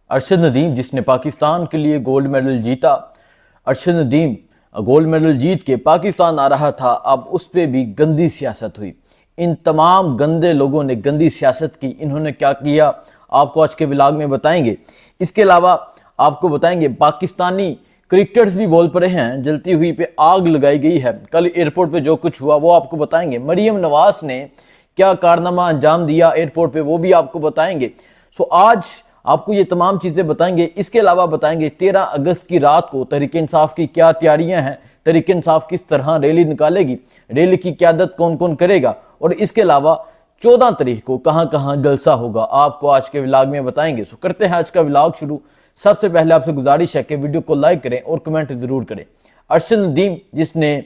अरशद नदीम जिसने पाकिस्तान के लिए गोल्ड मेडल जीता, अरशद नदीम गोल्ड मेडल जीत के पाकिस्तान आ रहा था, अब उस पर भी गंदी सियासत हुई। इन तमाम गंदे लोगों ने गंदी सियासत की। इन्होंने क्या किया आपको आज के व्लॉग में बताएंगे। इसके अलावा आपको बताएंगे पाकिस्तानी क्रिकेटर्स भी बोल पड़े हैं, जलती हुई पे आग लगाई गई है। कल एयरपोर्ट पे जो कुछ हुआ वो आपको बताएंगे। मरियम नवाज ने क्या कारनामा अंजाम दिया एयरपोर्ट पे वो भी आपको बताएंगे। सो आज आपको ये तमाम चीज़ें बताएंगे। इसके अलावा बताएंगे 13 अगस्त की रात को तहरीक-ए-इंसाफ की क्या तैयारियां हैं, तहरीक-ए-इंसाफ किस तरह रैली निकालेगी, रैली की क़यादत कौन कौन करेगा, और इसके अलावा 14 तारीख को कहां कहां जलसा होगा आपको आज के व्लॉग में बताएंगे। सो करते हैं आज का व्लॉग शुरू। सबसे पहले आपसे गुजारिश है कि वीडियो को लाइक करें और कमेंट जरूर करें। अरशद नदीम जिसने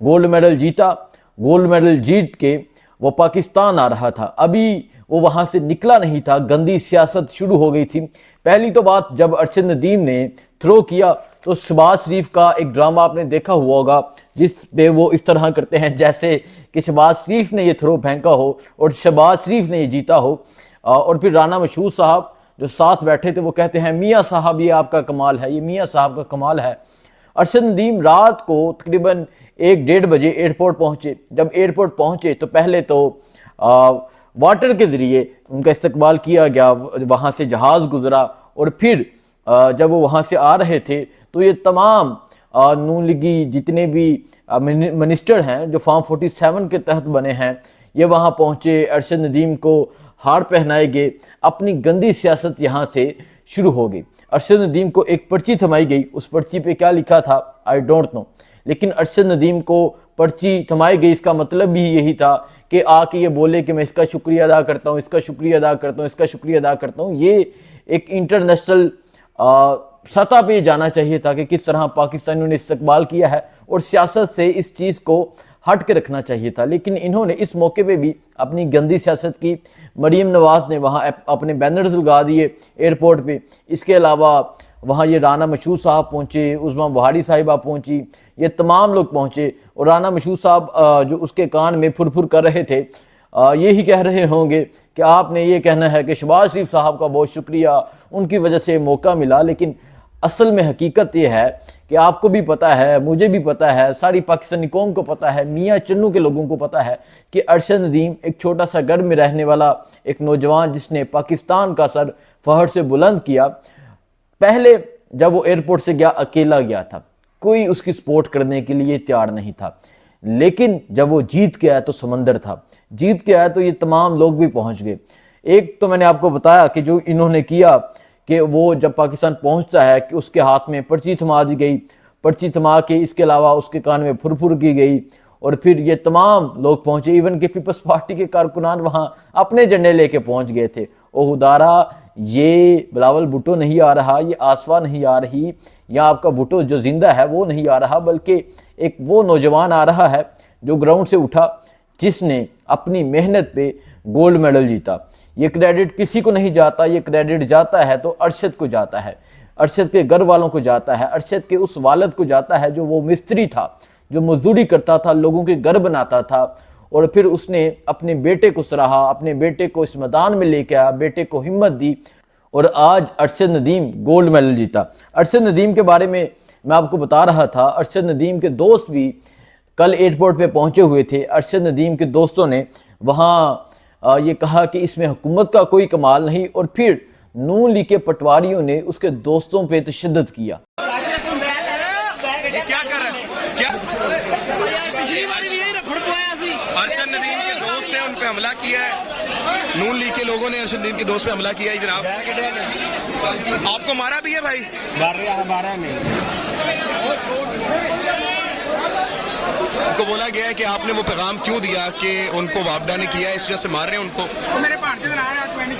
गोल्ड मेडल जीता, गोल्ड मेडल जीत के वो पाकिस्तान आ रहा था, अभी वो वहां से निकला नहीं था, गंदी सियासत शुरू हो गई थी। पहली तो बात, जब अरशद नदीम ने थ्रो किया तो शहबाज शरीफ का एक ड्रामा आपने देखा हुआ होगा, जिस पे वो इस तरह करते हैं जैसे कि शहबाज शरीफ ने ये थ्रो फेंका हो और शहबाज शरीफ ने ये जीता हो। और फिर राना मशहूद साहब जो साथ बैठे थे वो कहते हैं मियाँ साहब ये आपका कमाल है, ये मियाँ साहब का कमाल है। अरशद नदीम रात को तकरीबन 1-1:30 बजे एयरपोर्ट पहुंचे। जब एयरपोर्ट पहुंचे तो पहले तो वाटर के ज़रिए उनका इस्तकबाल किया गया, वहाँ से जहाज़ गुजरा, और फिर जब वो वहाँ से आ रहे थे तो ये तमाम नून लीगी जितने भी मिनिस्टर हैं जो फॉर्म 47 के तहत बने हैं, ये वहाँ पहुँचे। अरशद नदीम को हार पहनाए गए, अपनी गंदी सियासत यहाँ से शुरू हो गई। अरशद नदीम को एक पर्ची थमाई गई, उस पर्ची पे क्या लिखा था आई डोंट नो, लेकिन अरशद नदीम को पर्ची थमाई गई। इसका मतलब भी यही था कि आके ये बोले कि मैं इसका शुक्रिया अदा करता हूँ, इसका शुक्रिया अदा करता हूँ, इसका शुक्रिया अदा करता हूँ। ये एक इंटरनेशनल सतह पे जाना चाहिए था कि किस तरह पाकिस्तानियों ने इस्तकबाल किया है, और सियासत से इस चीज़ को हट के रखना चाहिए था। लेकिन इन्होंने इस मौके पे भी अपनी गंदी सियासत की। मरियम नवाज ने वहाँ अपने बैनर्स लगा दिए एयरपोर्ट पे। इसके अलावा वहाँ ये राना मशहूद साहब पहुँचे, उस्मा बुहारी साहिबा पहुँची, ये तमाम लोग पहुँचे। और राना मशहूद साहब जो उसके कान में फुर कर रहे थे, यही कह रहे होंगे कि आपने ये कहना है कि शहबाज शरीफ साहब का बहुत शुक्रिया, उनकी वजह से मौका मिला। लेकिन असल में हकीकत ये है कि आपको भी पता है, मुझे भी पता है, सारी पाकिस्तानी कौम को पता है, मियाँ चन्नू के लोगों को पता है कि अरशद नदीम एक छोटा सा घर में रहने वाला एक नौजवान जिसने पाकिस्तान का सर फहर से बुलंद किया। पहले जब वो एयरपोर्ट से गया अकेला गया था, कोई उसकी सपोर्ट करने के लिए तैयार नहीं था। लेकिन जब वो जीत के आया तो समंदर था, जीत के आया तो ये तमाम लोग भी पहुंच गए। एक तो मैंने आपको बताया कि जो इन्होंने किया कि वो जब पाकिस्तान पहुंचता है कि उसके हाथ में पर्ची थमा दी गई, पर्ची थमा के इसके अलावा उसके कान में फुरफुर की गई, और फिर ये तमाम लोग पहुंचे। इवन के पीपल्स पार्टी के कारकुनान वहां अपने झंडे लेके पहुंच गए थे। ओ खुदारा, ये बिलावल भुट्टो नहीं आ रहा, ये आसवा नहीं आ रही, या आपका भुट्टो जो जिंदा है वो नहीं आ रहा, बल्कि एक वो नौजवान आ रहा है जो ग्राउंड से उठा, जिसने अपनी मेहनत पे गोल्ड मेडल जीता। ये क्रेडिट किसी को नहीं जाता, ये क्रेडिट जाता है तो अरशद को जाता है, अरशद के घर वालों को जाता है, अरशद के उस वालिद को जाता है जो वो मिस्त्री था, जो मजदूरी करता था, लोगों के घर बनाता था, और फिर उसने अपने बेटे को सराहा, अपने बेटे को इस मैदान में लेके आया, बेटे को हिम्मत दी, और आज अरशद नदीम गोल्ड मेडल जीता। अरशद नदीम के बारे में मैं आपको बता रहा था, अरशद नदीम के दोस्त भी कल एयरपोर्ट पे पहुंचे हुए थे। अरशद नदीम के दोस्तों ने वहाँ ये कहा कि इसमें हुकूमत का कोई कमाल नहीं, और फिर नून लीग के पटवारियों ने उसके दोस्तों पे तशद्दुद किया। अरशद नदीम के दोस्त ने उन पे हमला किया है, नून लीग के लोगों ने अरशद नदीम के दोस्त पे हमला किया है जनाब। आपको मारा भी है भाई? मारा नहीं। उनको बोला गया है कि आपने वो पैगाम क्यों दिया कि उनको वापडा ने किया, इस वजह से मार रहे हैं उनको।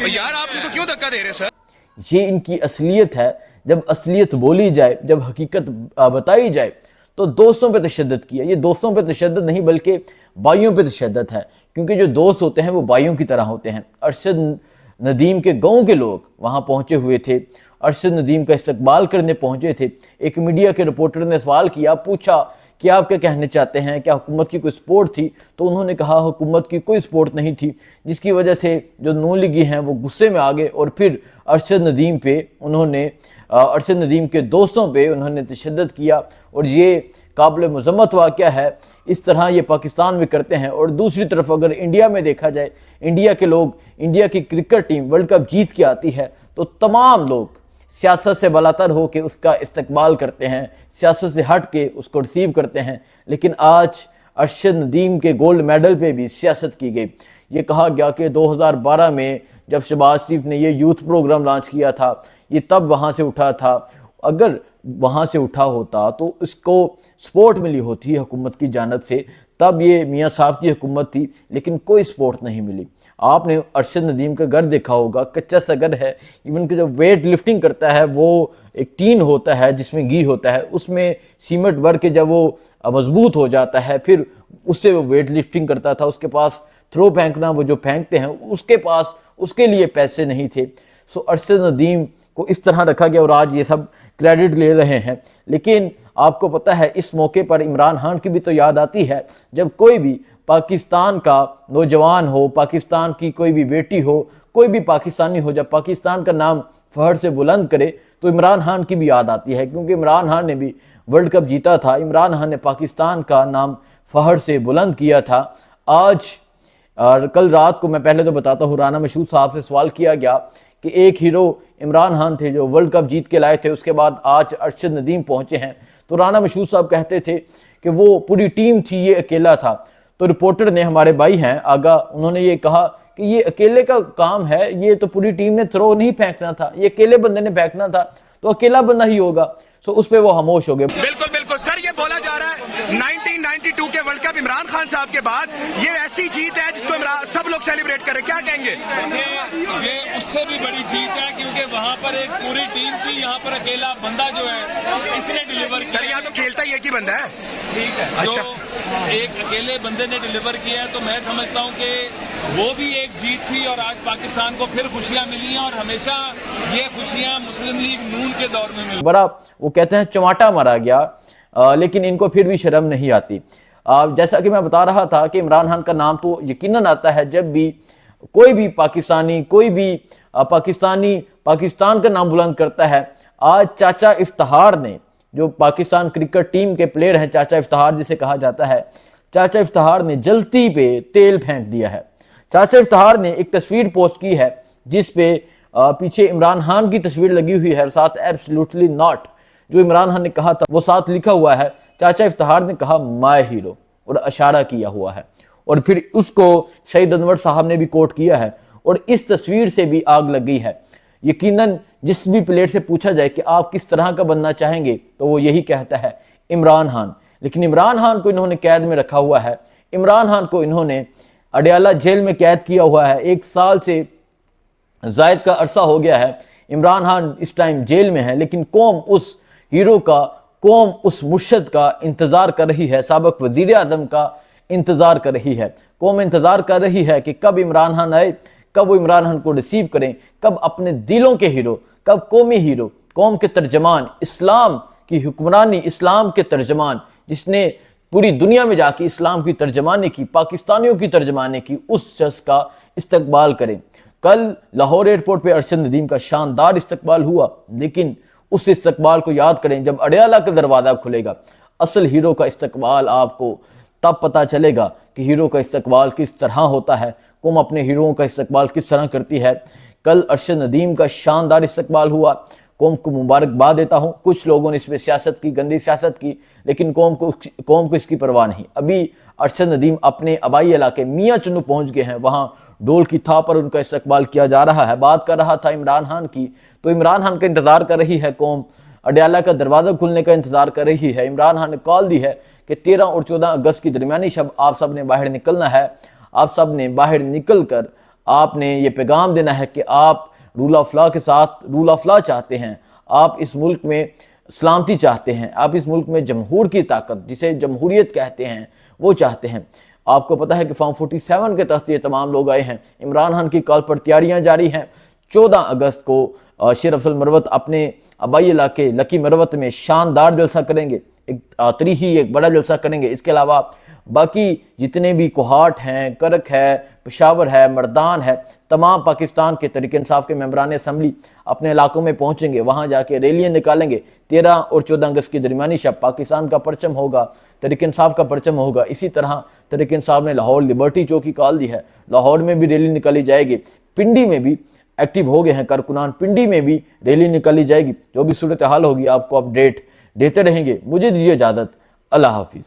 यार आप उनको क्यों धक्का दे रहे हैं सर? ये इनकी असलियत है। जब असलियत बोली जाए, जब हकीकत बताई जाए तो दोस्तों पे तशद्दुद किया। ये दोस्तों पे तशद्दुद नहीं बल्कि भाइयों पे तशद्दुद है, क्योंकि जो दोस्त होते हैं वो भाइयों की तरह होते हैं। अरशद नदीम के गांव के लोग वहां पहुंचे हुए थे, अरशद नदीम का इस्तकबाल करने पहुंचे थे। एक मीडिया के रिपोर्टर ने सवाल किया, पूछा कि आप क्या कहने चाहते हैं, क्या हुकूमत की कोई सपोर्ट थी? तो उन्होंने कहा हुकूमत की कोई सपोर्ट नहीं थी, जिसकी वजह से जो नून लीगी हैं वो गुस्से में आ गए और फिर अरशद नदीम पे उन्होंने अरशद नदीम के दोस्तों पे उन्होंने तशद्दुद किया। और ये काबिल मज़म्मत वाक़या है, इस तरह ये पाकिस्तान में करते हैं। और दूसरी तरफ अगर इंडिया में देखा जाए, इंडिया के लोग, इंडिया की क्रिकेट टीम वर्ल्ड कप जीत के आती है तो तमाम लोग सियासत से बलातर हो के उसका इस्तकबाल करते हैं, सियासत से हट के उसको रिसीव करते हैं। लेकिन आज अरशद नदीम के गोल्ड मेडल पे भी सियासत की गई। ये कहा गया कि 2012 में जब शहबाज शरीफ ने ये यूथ प्रोग्राम लॉन्च किया था, ये तब वहाँ से उठा था। अगर वहाँ से उठा होता तो इसको सपोर्ट मिली होती हुकूमत की जानब से, तब ये मियाँ साहब की हुकूमत थी, लेकिन कोई सपोर्ट नहीं मिली। आपने अरशद नदीम का घर देखा होगा, कच्चा सा घर है। इवन कि जब वेट लिफ्टिंग करता है वो एक टीन होता है जिसमें घी होता है, उसमें सीमेंट भर के जब वो मजबूत हो जाता है फिर उससे वो वेट लिफ्टिंग करता था। उसके पास थ्रो फेंकना, वो जो फेंकते हैं, उसके पास उसके लिए पैसे नहीं थे। सो अरशद नदीम को इस तरह रखा गया और आज ये सब क्रेडिट ले रहे हैं। लेकिन आपको पता है इस मौके पर इमरान खान की भी तो याद आती है, जब कोई भी पाकिस्तान का नौजवान हो, पाकिस्तान की कोई भी बेटी हो, कोई भी पाकिस्तानी हो, जब पाकिस्तान का नाम फहर से बुलंद करे तो इमरान खान की भी याद आती है, क्योंकि इमरान खान ने भी वर्ल्ड कप जीता था। इमरान खान ने पाकिस्तान का नाम फहर से बुलंद किया था। आज और कल रात को, मैं पहले तो बताता हूँ, राना मशहूद साहब से सवाल किया गया कि एक हीरो इमरान खान थे जो वर्ल्ड कप जीत के लाए थे, उसके बाद आज अरशद नदीम पहुंचे हैं। तो राना मशहूद साहब कहते थे कि वो पूरी टीम थी, ये अकेला था। तो रिपोर्टर ने, हमारे भाई हैं आगा, उन्होंने ये कहा कि ये अकेले का काम है, ये तो पूरी टीम ने थ्रो नहीं फेंकना था, ये अकेले बंदे ने फेंकना था, तो अकेला बंदा ही होगा। सो उस पर वो खामोश हो गए। बिल्कुल बिल्कुल सर, ये बोला जा रहा है 1992 के वर्ल्ड कप इमरान खान साहब के बाद ये ऐसी जीत है जिसको सब लोग सेलिब्रेट करें, क्या कहेंगे? ये उससे भी बड़ी जीत है, क्योंकि वहाँ पर एक पूरी टीम थी, यहाँ पर अकेला बंदा जो है इसने डिलीवर किया। सर यहाँ तो खेलता ही एक ही बंदा है, ठीक है, अच्छा। जो एक अकेले बंदे ने डिलीवर किया है, तो मैं समझता हूँ कि वो भी एक जीत थी और आज पाकिस्तान को फिर खुशियां मिली हैं और हमेशा ये खुशियां मुस्लिम लीग नून के दौर में मिली। बड़ा वो कहते हैं चमाटा मारा गया, लेकिन इनको फिर भी शर्म नहीं आती। जैसा कि मैं बता रहा था कि इमरान खान का नाम तो यकीनन आता है जब भी कोई भी पाकिस्तानी, कोई भी पाकिस्तानी पाकिस्तान का नाम बुलंद करता है। आज चाचा इफ्तिखार ने, जो पाकिस्तान क्रिकेट टीम के प्लेयर हैं, चाचा इफ्तिखार जिसे कहा जाता है, चाचा इफ्तिखार ने जलती पे तेल फेंक दिया है। चाचा इफ्तिखार ने एक तस्वीर पोस्ट की है जिस पे पीछे इमरान खान की तस्वीर लगी हुई है, साथ एब्सोल्युटली नॉट जो इमरान खान ने कहा था वो साथ लिखा हुआ है। चाचा इफ्तिखार ने कहा माय हीरो और इशारा किया हुआ है, और फिर उसको शहीद अनवर साहब ने भी कोट किया है। और इस तस्वीर से भी आग लग गई है। यकीनन जिस भी प्लेयर से पूछा जाए कि आप किस तरह का बनना चाहेंगे तो वो यही कहता है इमरान खान। लेकिन इमरान खान को इन्होंने कैद में रखा हुआ है, इमरान खान को इन्होंने अडयाला जेल में कैद किया हुआ है। 1 साल से जायद का अरसा हो गया है, इमरान खान इस टाइम जेल में है। लेकिन कौम उस हीरो का, कौम उस मुर्शद का इंतज़ार कर रही है, साबिक वज़ीर आज़म का इंतज़ार कर रही है। कौम इंतज़ार कर रही है कि कब इमरान खान आए, कब वो इमरान खान को रिसीव करें, कब अपने दिलों के हीरो, कब कौमी हीरो, कौम के तर्जमान, इस्लाम की हुक्मरानी, इस्लाम के तर्जमान, जिसने पूरी दुनिया में जाके इस्लाम की तर्जमानी की, पाकिस्तानियों की तर्जमानी की, उस शख्स का इस्तकबाल करें। कल लाहौर एयरपोर्ट पे अरशद नदीम का शानदार इस्तकबाल हुआ, लेकिन उस इस्तकबाल को याद करें जब अडयाला का दरवाज़ा खुलेगा। असल हीरो का इस्तकबाल आपको तब पता चलेगा कि हीरो का इस्तकबाल किस तरह होता है, कौम अपने हीरोओं का इस्तकबाल किस तरह करती है। कल अरशद नदीम का शानदार इस्तकबाल हुआ, कौम को मुबारकबाद देता हूँ। कुछ लोगों ने इसमें सियासत की, गंदी सियासत की, लेकिन कौम को इसकी परवाह नहीं। अभी अरशद नदीम अपने आबाई इलाके मियाँ चुन्नू पहुँच गए हैं, वहाँ डोल की थाप पर उनका इस्तकबाल किया जा रहा है। बात कर रहा था इमरान खान की, तो इमरान खान का इंतज़ार कर रही है कौम, अडयाला का दरवाज़ा खुलने का इंतज़ार कर रही है। इमरान खान ने कॉल दी है कि 13 और 14 अगस्त की दरमियानी शब आप सब ने बाहर निकलना है। आप सब ने बाहर निकल कर आपने ये पैगाम देना है कि आप रूल ऑफ लॉ के साथ रूल ऑफ लॉ चाहते हैं, आप इस मुल्क में सलामती चाहते हैं, आप इस मुल्क में जमहूर की ताकत, जिसे जमहूरियत कहते हैं, वो चाहते हैं। आपको पता है कि फॉर्म 47 के तहत ये तमाम लोग आए हैं। इमरान खान की कॉल पर तैयारियां जारी हैं। 14 अगस्त को शेर अफजल मरवत अपने आबाई इलाके लकी मरवत में शानदार जलसा करेंगे। एक तरीही एक बड़ा जलसा करेंगे। इसके अलावा बाकी जितने भी कोहाट हैं, करक है, पेशावर है, मर्दान है, तमाम पाकिस्तान के तहरीक इंसाफ के मेंबरान असम्बली अपने इलाकों में पहुंचेंगे, वहां जाके रैलियां निकालेंगे। 13 और 14 अगस्त की दरमियानी शब पाकिस्तान का परचम होगा, तहरीक इंसाफ का परचम होगा। इसी तरह तहरीक इंसाफ ने लाहौर लिबर्टी चौकी कॉल दी है, लाहौर में भी रैली निकाली जाएगी। पिंडी में भी एक्टिव हो गए हैं कारकुनान, पिंडी में भी रैली निकाली जाएगी। जो भी सूरत हाल होगी आपको अपडेट देते रहेंगे। मुझे दीजिए इजाजत, अल्लाह हाफिज।